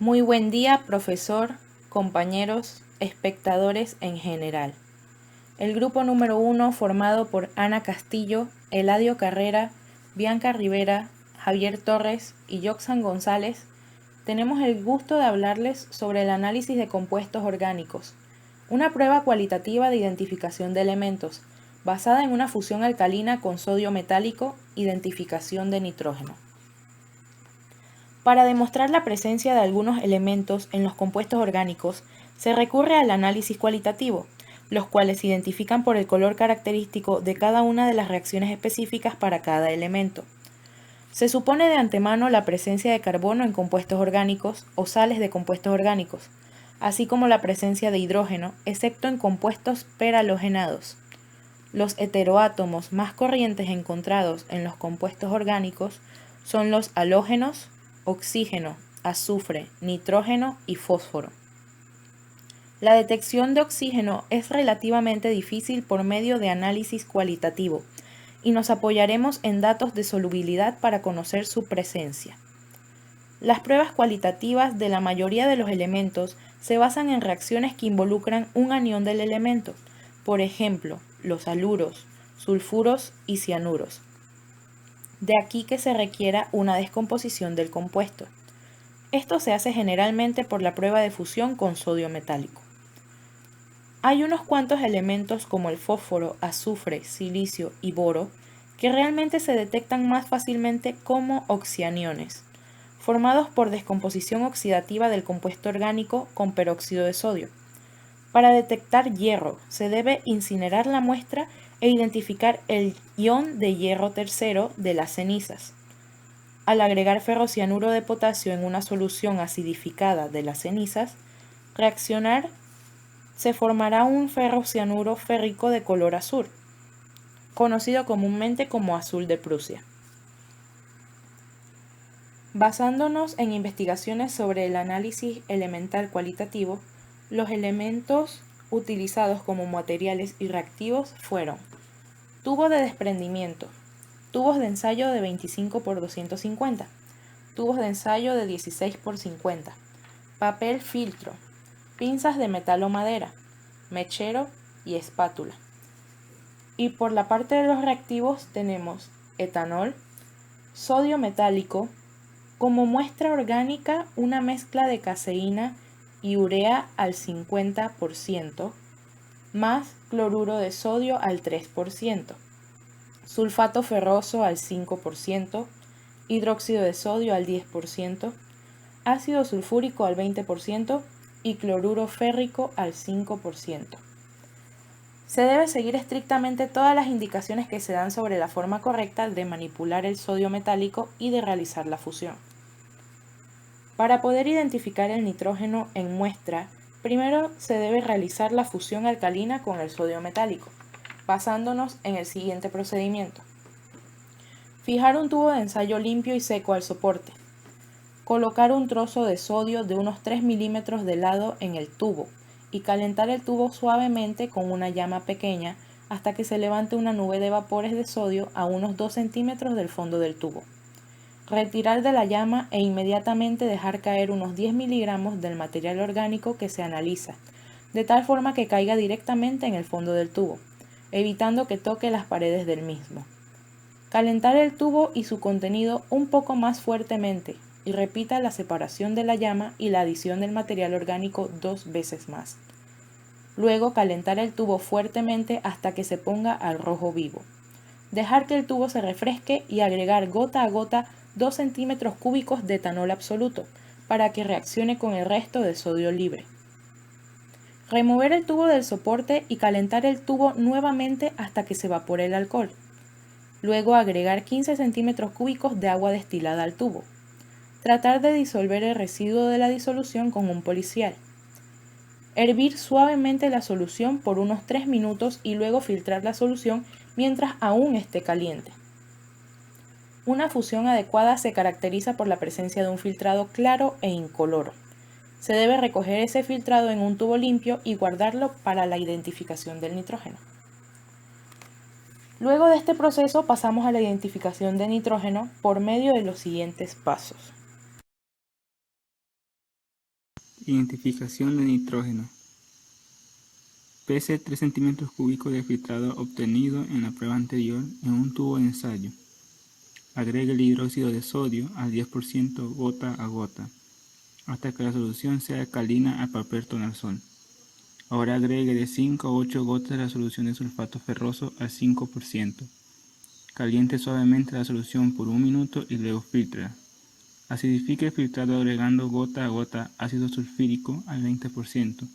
Muy buen día, profesor, compañeros, espectadores en general. El grupo número 1, formado por Ana Castillo, Eladio Carrera, Bianca Rivera, Javier Torres y Yoxan González, tenemos el gusto de hablarles sobre el análisis de compuestos orgánicos, una prueba cualitativa de identificación de elementos, basada en una fusión alcalina con sodio metálico, identificación de nitrógeno. Para demostrar la presencia de algunos elementos en los compuestos orgánicos, se recurre al análisis cualitativo, los cuales se identifican por el color característico de cada una de las reacciones específicas para cada elemento. Se supone de antemano la presencia de carbono en compuestos orgánicos o sales de compuestos orgánicos, así como la presencia de hidrógeno, excepto en compuestos perhalogenados. Los heteroátomos más corrientes encontrados en los compuestos orgánicos son los halógenos, oxígeno, azufre, nitrógeno y fósforo. La detección de oxígeno es relativamente difícil por medio de análisis cualitativo y nos apoyaremos en datos de solubilidad para conocer su presencia. Las pruebas cualitativas de la mayoría de los elementos se basan en reacciones que involucran un anión del elemento, por ejemplo, los haluros, sulfuros y cianuros. De aquí que se requiera una descomposición del compuesto. Esto se hace generalmente por la prueba de fusión con sodio metálico. Hay unos cuantos elementos como el fósforo, azufre, silicio y boro que realmente se detectan más fácilmente como oxianiones, formados por descomposición oxidativa del compuesto orgánico con peróxido de sodio. Para detectar hierro, se debe incinerar la muestra e identificar el ion de hierro tercero de las cenizas. Al agregar ferrocianuro de potasio en una solución acidificada de las cenizas, reaccionar se formará un ferrocianuro férrico de color azul, conocido comúnmente como azul de Prusia. Basándonos en investigaciones sobre el análisis elemental cualitativo, los elementos utilizados como materiales y reactivos fueron tubo de desprendimiento, tubos de ensayo de 25 por 250, tubos de ensayo de 16 por 50, papel filtro, pinzas de metal o madera, mechero y espátula. Y por la parte de los reactivos tenemos etanol, sodio metálico, como muestra orgánica una mezcla de caseína y urea al 50%, más cloruro de sodio al 3%, sulfato ferroso al 5%, hidróxido de sodio al 10%, ácido sulfúrico al 20% y cloruro férrico al 5%. Se debe seguir estrictamente todas las indicaciones que se dan sobre la forma correcta de manipular el sodio metálico y de realizar la fusión. Para poder identificar el nitrógeno en muestra, primero se debe realizar la fusión alcalina con el sodio metálico, basándonos en el siguiente procedimiento. Fijar un tubo de ensayo limpio y seco al soporte. Colocar un trozo de sodio de unos 3 milímetros de lado en el tubo y calentar el tubo suavemente con una llama pequeña hasta que se levante una nube de vapores de sodio a unos 2 centímetros del fondo del tubo. Retirar de la llama e inmediatamente dejar caer unos 10 miligramos del material orgánico que se analiza, de tal forma que caiga directamente en el fondo del tubo, evitando que toque las paredes del mismo. Calentar el tubo y su contenido un poco más fuertemente y repita la separación de la llama y la adición del material orgánico 2 veces más. Luego calentar el tubo fuertemente hasta que se ponga al rojo vivo. Dejar que el tubo se refresque y agregar gota a gota 2 centímetros cúbicos de etanol absoluto para que reaccione con el resto de sodio libre. Remover el tubo del soporte y calentar el tubo nuevamente hasta que se evapore el alcohol. Luego agregar 15 centímetros cúbicos de agua destilada al tubo. Tratar de disolver el residuo de la disolución con un policial. Hervir suavemente la solución por unos 3 minutos y luego filtrar la solución mientras aún esté caliente. Una fusión adecuada se caracteriza por la presencia de un filtrado claro e incoloro. Se debe recoger ese filtrado en un tubo limpio y guardarlo para la identificación del nitrógeno. Luego de este proceso pasamos a la identificación de nitrógeno por medio de los siguientes pasos. Identificación de nitrógeno. Pese 3 centímetros cúbicos de filtrado obtenido en la prueba anterior en un tubo de ensayo. Agregue el hidróxido de sodio al 10% gota a gota, hasta que la solución sea alcalina al papel tornasol. Ahora agregue de 5 a 8 gotas de la solución de sulfato ferroso al 5%. Caliente suavemente la solución por 1 minuto y luego filtra. Acidifique el filtrado agregando gota a gota ácido sulfírico al 20%,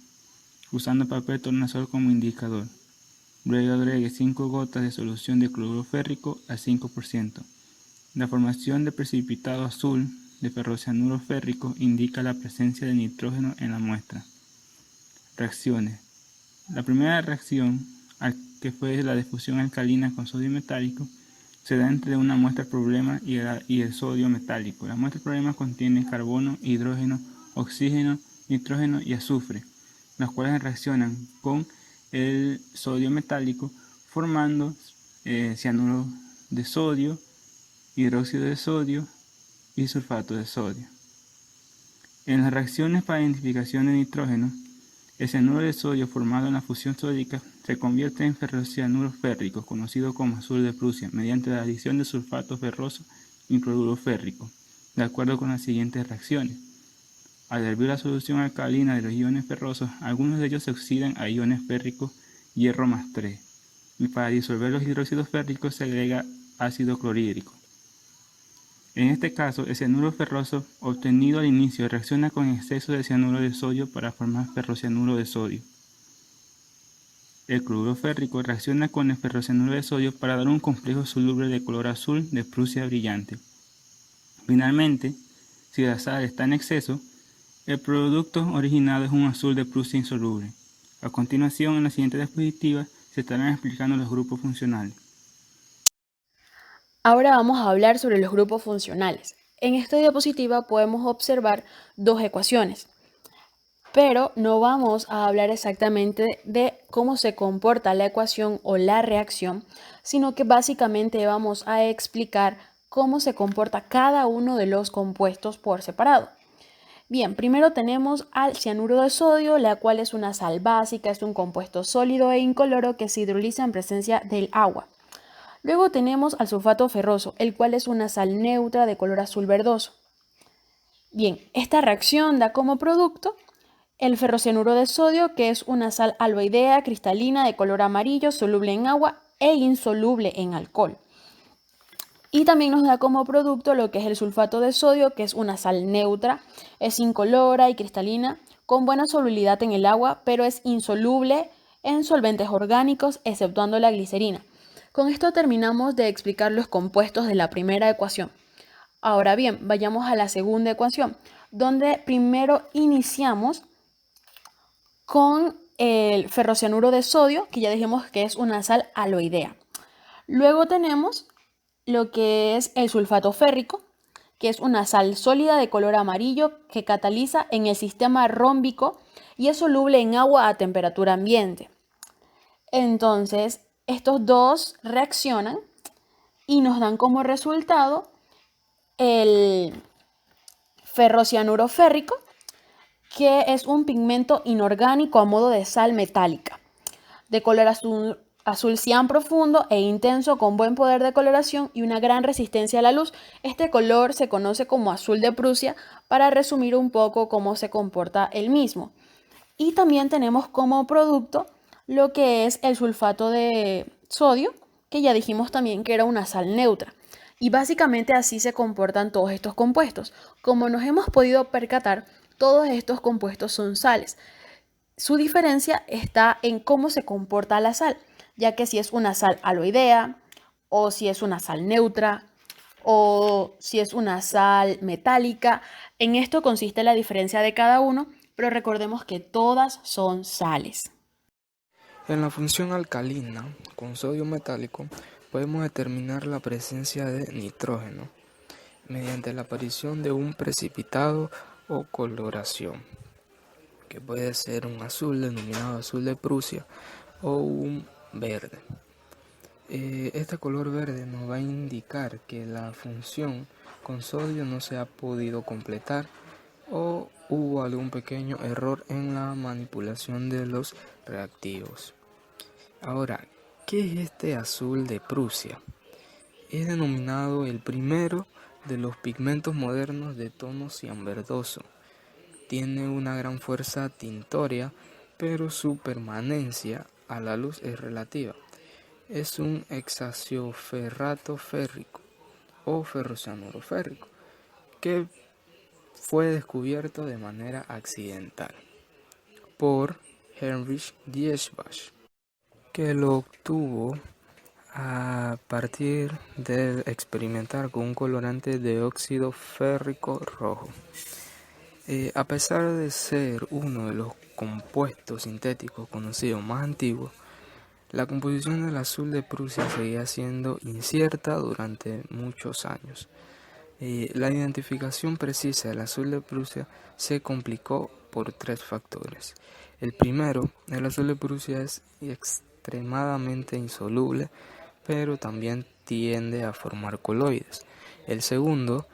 usando papel tornasol como indicador. Luego agregue 5 gotas de solución de cloruro férrico al 5%. La formación de precipitado azul de ferrocianuro férrico indica la presencia de nitrógeno en la muestra. Reacciones. La primera reacción, que fue la de fusión alcalina con sodio metálico, se da entre una muestra problema y el sodio metálico. La muestra problema contiene carbono, hidrógeno, oxígeno, nitrógeno y azufre, las cuales reaccionan con el sodio metálico formando cianuro de sodio, hidróxido de sodio y sulfato de sodio. En las reacciones para identificación de nitrógeno, el cianuro de sodio formado en la fusión sódica se convierte en ferrocianuro férrico, conocido como azul de Prusia, mediante la adición de sulfato ferroso y cloruro férrico, de acuerdo con las siguientes reacciones. Al hervir la solución alcalina de los iones ferrosos, algunos de ellos se oxidan a iones férricos hierro más 3, y para disolver los hidróxidos férricos se agrega ácido clorhídrico. En este caso, el cianuro ferroso obtenido al inicio reacciona con exceso de cianuro de sodio para formar ferrocianuro de sodio. El cloruro férrico reacciona con el ferrocianuro de sodio para dar un complejo soluble de color azul de Prusia brillante. Finalmente, si la sal está en exceso, el producto originado es un azul de Prusia insoluble. A continuación, en la siguiente diapositiva, se estarán explicando los grupos funcionales. Ahora vamos a hablar sobre los grupos funcionales. En esta diapositiva podemos observar dos ecuaciones, pero no vamos a hablar exactamente de cómo se comporta la ecuación o la reacción, sino que básicamente vamos a explicar cómo se comporta cada uno de los compuestos por separado. Bien, primero tenemos al cianuro de sodio, la cual es una sal básica, es un compuesto sólido e incoloro que se hidroliza en presencia del agua. Luego tenemos al sulfato ferroso, el cual es una sal neutra de color azul verdoso. Bien, esta reacción da como producto el ferrocianuro de sodio, que es una sal aloidea cristalina de color amarillo, soluble en agua e insoluble en alcohol. Y también nos da como producto lo que es el sulfato de sodio, que es una sal neutra, es incolora y cristalina, con buena solubilidad en el agua, pero es insoluble en solventes orgánicos, exceptuando la glicerina. Con esto terminamos de explicar los compuestos de la primera ecuación. Ahora bien, vayamos a la segunda ecuación, donde primero iniciamos con el ferrocianuro de sodio, que ya dijimos que es una sal aloidea. Luego tenemos lo que es el sulfato férrico, que es una sal sólida de color amarillo que cataliza en el sistema rómbico y es soluble en agua a temperatura ambiente. Entonces, estos dos reaccionan y nos dan como resultado el ferrocianuro férrico, que es un pigmento inorgánico a modo de sal metálica, de color azul cian profundo e intenso, con buen poder de coloración y una gran resistencia a la luz. Este color se conoce como azul de Prusia, para resumir un poco cómo se comporta el mismo. Y también tenemos como producto lo que es el sulfato de sodio, que ya dijimos también que era una sal neutra. Y básicamente así se comportan todos estos compuestos. Como nos hemos podido percatar, todos estos compuestos son sales. Su diferencia está en cómo se comporta la sal, ya que si es una sal aloidea, o si es una sal neutra, o si es una sal metálica. En esto consiste la diferencia de cada uno, pero recordemos que todas son sales. En la función alcalina con sodio metálico podemos determinar la presencia de nitrógeno mediante la aparición de un precipitado o coloración, que puede ser un azul denominado azul de Prusia o un verde. Este color verde nos va a indicar que la función con sodio no se ha podido completar o hubo algún pequeño error en la manipulación de los reactivos. Ahora, ¿qué es este azul de Prusia? Es denominado el primero de los pigmentos modernos de tono cianverdoso. Tiene una gran fuerza tintoria, pero su permanencia a la luz es relativa. Es un hexacioferrato férrico o ferrocianuro férrico que fue descubierto de manera accidental por Heinrich Diesbach, que lo obtuvo a partir de experimentar con un colorante de óxido férrico rojo. A pesar de ser uno de los compuestos sintéticos conocidos más antiguos, la composición del azul de Prusia seguía siendo incierta durante muchos años. La identificación precisa del azul de Prusia se complicó por 3 factores. El primero, el azul de Prusia es extremadamente insoluble, pero también tiende a formar coloides. El segundo,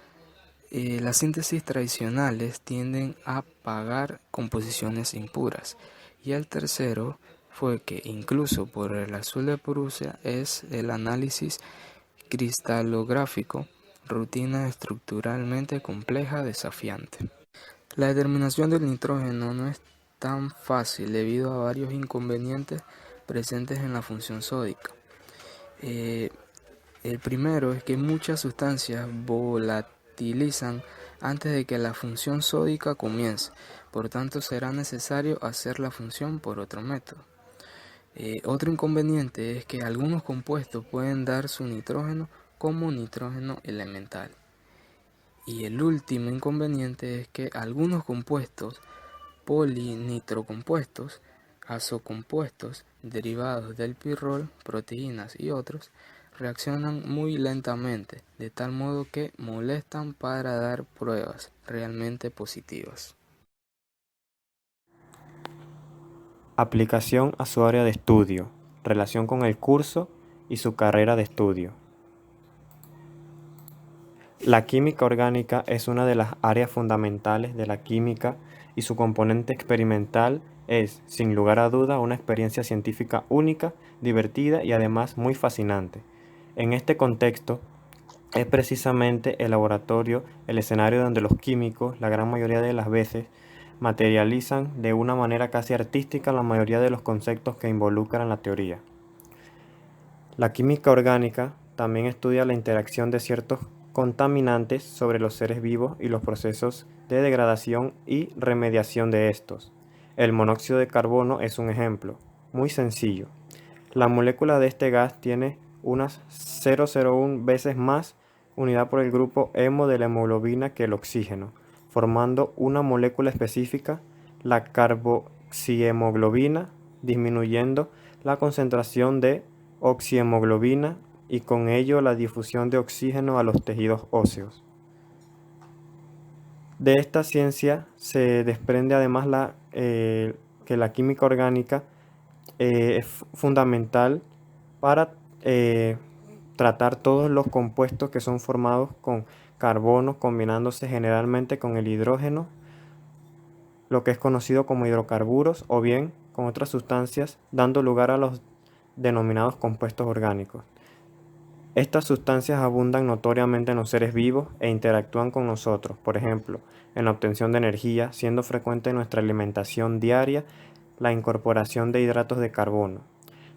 las síntesis tradicionales tienden a pagar composiciones impuras. Y el tercero fue que incluso por el azul de Prusia es el análisis cristalográfico, rutina estructuralmente compleja, desafiante. La determinación del nitrógeno no es tan fácil debido a varios inconvenientes presentes en la función sódica. El primero es que muchas sustancias volatilizan antes de que la función sódica comience, por tanto será necesario hacer la función por otro método. Otro inconveniente es que algunos compuestos pueden dar su nitrógeno como nitrógeno elemental. Y el último inconveniente es que algunos compuestos polinitrocompuestos, azocompuestos, derivados del pirrol, proteínas y otros, reaccionan muy lentamente, de tal modo que molestan para dar pruebas realmente positivas. Aplicación a su área de estudio, relación con el curso y su carrera de estudio. La química orgánica es una de las áreas fundamentales de la química y su componente experimental es, sin lugar a duda, una experiencia científica única, divertida y además muy fascinante. En este contexto, es precisamente el laboratorio el escenario donde los químicos, la gran mayoría de las veces, materializan de una manera casi artística la mayoría de los conceptos que involucran la teoría. La química orgánica también estudia la interacción de ciertos contaminantes sobre los seres vivos y los procesos de degradación y remediación de estos. El monóxido de carbono es un ejemplo, muy sencillo. La molécula de este gas tiene unas 0,01 veces más unidad por el grupo hemo de la hemoglobina que el oxígeno, formando una molécula específica, la carboxihemoglobina, disminuyendo la concentración de oxihemoglobina y con ello la difusión de oxígeno a los tejidos óseos. De esta ciencia se desprende además que la química orgánica es fundamental para tratar todos los compuestos que son formados con carbono, combinándose generalmente con el hidrógeno, lo que es conocido como hidrocarburos, o bien con otras sustancias, dando lugar a los denominados compuestos orgánicos. Estas sustancias abundan notoriamente en los seres vivos e interactúan con nosotros, por ejemplo, en la obtención de energía, siendo frecuente en nuestra alimentación diaria la incorporación de hidratos de carbono.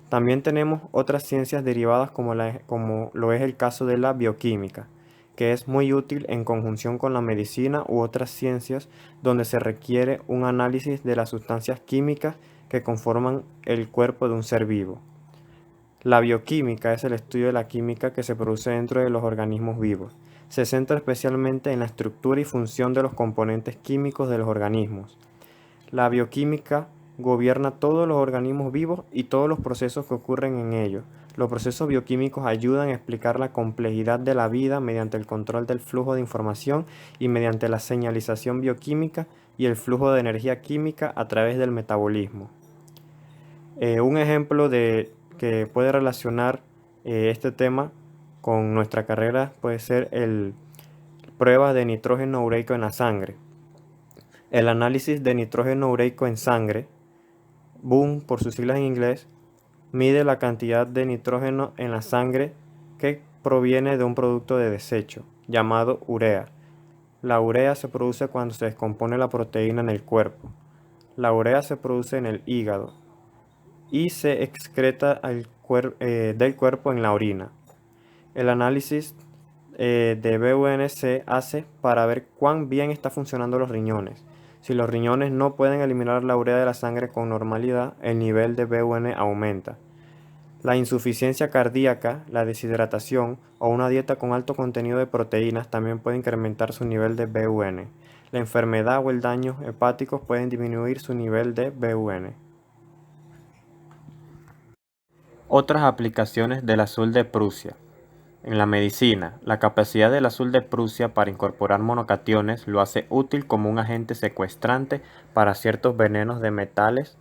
También tenemos otras ciencias derivadas como lo es el caso de la bioquímica, que es muy útil en conjunción con la medicina u otras ciencias donde se requiere un análisis de las sustancias químicas que conforman el cuerpo de un ser vivo. La bioquímica es el estudio de la química que se produce dentro de los organismos vivos. Se centra especialmente en la estructura y función de los componentes químicos de los organismos. La bioquímica gobierna todos los organismos vivos y todos los procesos que ocurren en ellos. Los procesos bioquímicos ayudan a explicar la complejidad de la vida mediante el control del flujo de información y mediante la señalización bioquímica y el flujo de energía química a través del metabolismo. Un ejemplo que puede relacionar este tema con nuestra carrera puede ser pruebas de nitrógeno ureico en la sangre. El análisis de nitrógeno ureico en sangre, BUN por sus siglas en inglés, mide la cantidad de nitrógeno en la sangre que proviene de un producto de desecho, llamado urea. La urea se produce cuando se descompone la proteína en el cuerpo. La urea se produce en el hígado y se excreta del cuerpo en la orina. El análisis de BUN se hace para ver cuán bien está funcionando los riñones. Si los riñones no pueden eliminar la urea de la sangre con normalidad, el nivel de BUN aumenta. La insuficiencia cardíaca, la deshidratación o una dieta con alto contenido de proteínas también puede incrementar su nivel de BUN. La enfermedad o el daño hepáticos pueden disminuir su nivel de BUN. Otras aplicaciones del azul de Prusia. En la medicina, la capacidad del azul de Prusia para incorporar monocationes lo hace útil como un agente secuestrante para ciertos venenos de metales.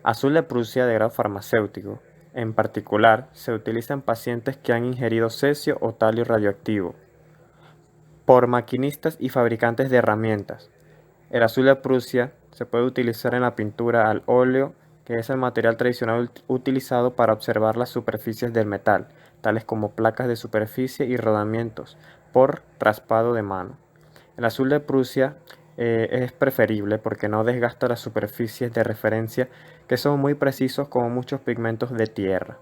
Azul de Prusia de grado farmacéutico. En particular, se utiliza en pacientes que han ingerido cesio o talio radioactivo. Por maquinistas y fabricantes de herramientas. El azul de Prusia se puede utilizar en la pintura al óleo, que es el material tradicional utilizado para observar las superficies del metal, tales como placas de superficie y rodamientos, por raspado de mano. El azul de Prusia es preferible porque no desgasta las superficies de referencia, que son muy precisos como muchos pigmentos de tierra.